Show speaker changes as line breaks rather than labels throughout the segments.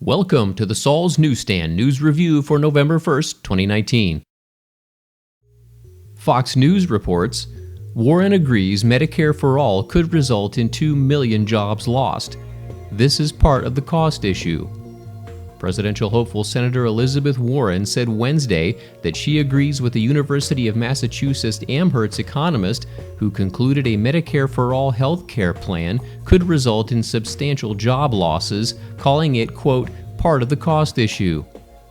Welcome to the Saul's Newsstand News Review for November 1st, 2019. Fox News reports, Warren agrees Medicare for All could result in 2 million jobs lost. This is part of the cost issue. Presidential hopeful Senator Elizabeth Warren said Wednesday that she agrees with the University of Massachusetts Amherst economist who concluded a Medicare for All health care plan could result in substantial job losses, calling it, quote, part of the cost issue.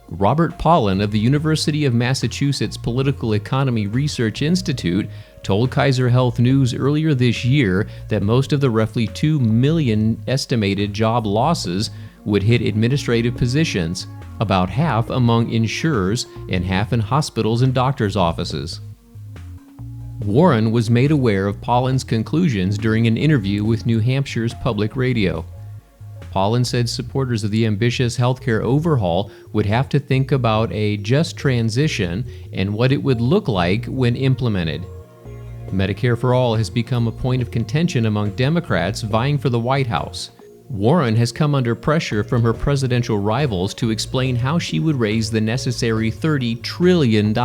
Robert Pollin of the University of Massachusetts Political Economy Research Institute told Kaiser Health News earlier this year that most of the roughly 2 million estimated job losses would hit administrative positions, about half among insurers and half in hospitals and doctors' offices. Warren was made aware of Pollin's conclusions during an interview with New Hampshire's public radio. Pollin said supporters of the ambitious healthcare overhaul would have to think about a just transition and what it would look like when implemented. Medicare for All has become a point of contention among Democrats vying for the White House. Warren has come under pressure from her presidential rivals to explain how she would raise the necessary $30 trillion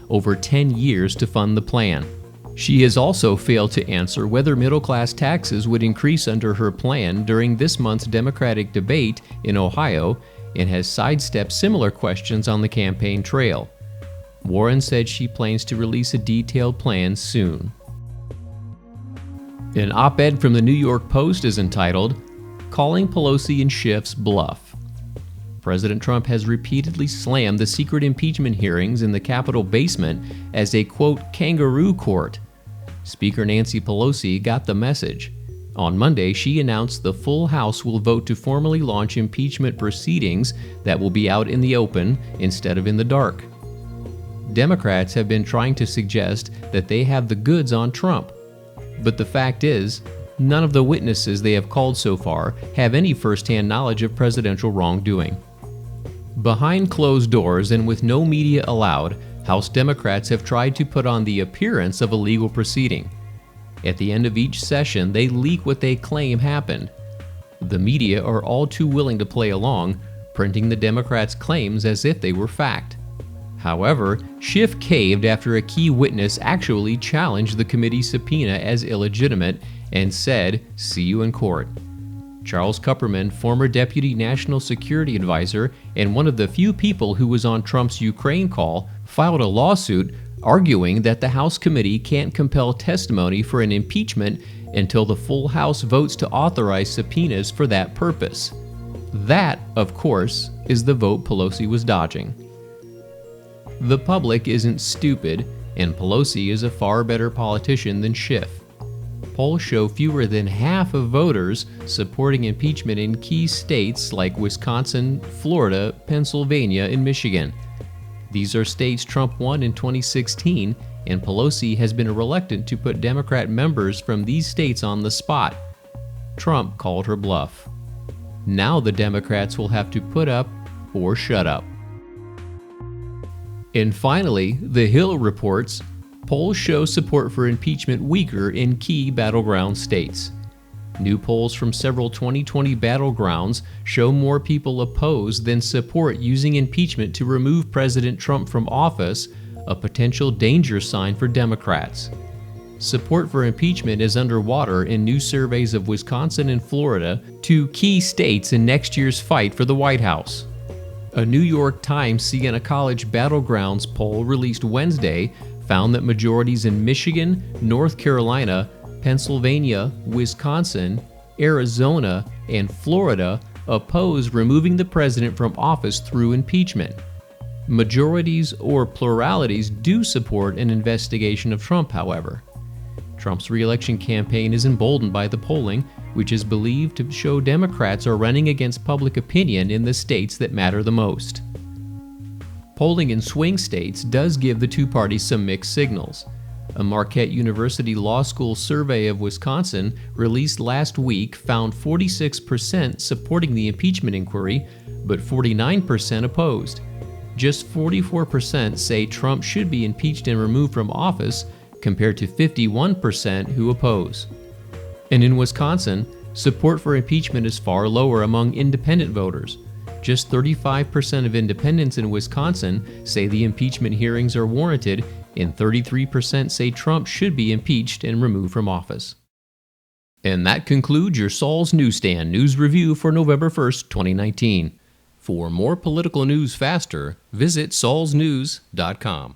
over 10 years to fund the plan. She has also failed to answer whether middle-class taxes would increase under her plan during this month's Democratic debate in Ohio and has sidestepped similar questions on the campaign trail. Warren said she plans to release a detailed plan soon. An op-ed from the New York Post is entitled, Calling Pelosi and Schiff's Bluff. President Trump has repeatedly slammed the secret impeachment hearings in the Capitol basement as a, quote, kangaroo court. Speaker Nancy Pelosi got the message. On Monday, she announced the full House will vote to formally launch impeachment proceedings that will be out in the open instead of in the dark. Democrats have been trying to suggest that they have the goods on Trump. But the fact is, none of the witnesses they have called so far have any first-hand knowledge of presidential wrongdoing. Behind closed doors and with no media allowed, House Democrats have tried to put on the appearance of a legal proceeding. At the end of each session, they leak what they claim happened. The media are all too willing to play along, printing the Democrats' claims as if they were fact. However, Schiff caved after a key witness actually challenged the committee's subpoena as illegitimate and said, "See you in court." Charles Kupperman, former Deputy National Security Advisor and one of the few people who was on Trump's Ukraine call, filed a lawsuit arguing that the House committee can't compel testimony for an impeachment until the full House votes to authorize subpoenas for that purpose. That, of course, is the vote Pelosi was dodging. The public isn't stupid, and Pelosi is a far better politician than Schiff. Polls show fewer than half of voters supporting impeachment in key states like Wisconsin, Florida, Pennsylvania, and Michigan. These are states Trump won in 2016, and Pelosi has been reluctant to put Democrat members from these states on the spot. Trump called her bluff. Now the Democrats will have to put up or shut up. And finally, The Hill reports, polls show support for impeachment weaker in key battleground states. New polls from several 2020 battlegrounds show more people oppose than support using impeachment to remove President Trump from office, a potential danger sign for Democrats. Support for impeachment is underwater in new surveys of Wisconsin and Florida, two key states in next year's fight for the White House. A New York Times Siena College Battlegrounds poll released Wednesday found that majorities in Michigan, North Carolina, Pennsylvania, Wisconsin, Arizona, and Florida oppose removing the president from office through impeachment. Majorities or pluralities do support an investigation of Trump, however. Trump's re-election campaign is emboldened by the polling, which is believed to show Democrats are running against public opinion in the states that matter the most. Polling in swing states does give the two parties some mixed signals. A Marquette University Law School survey of Wisconsin released last week found 46% supporting the impeachment inquiry, but 49% opposed. Just 44% say Trump should be impeached and removed from office, compared to 51% who oppose. And in Wisconsin, support for impeachment is far lower among independent voters. Just 35% of independents in Wisconsin say the impeachment hearings are warranted, and 33% say Trump should be impeached and removed from office. And that concludes your Saul's Newsstand News Review for November 1st, 2019. For more political news faster, visit saulsnews.com.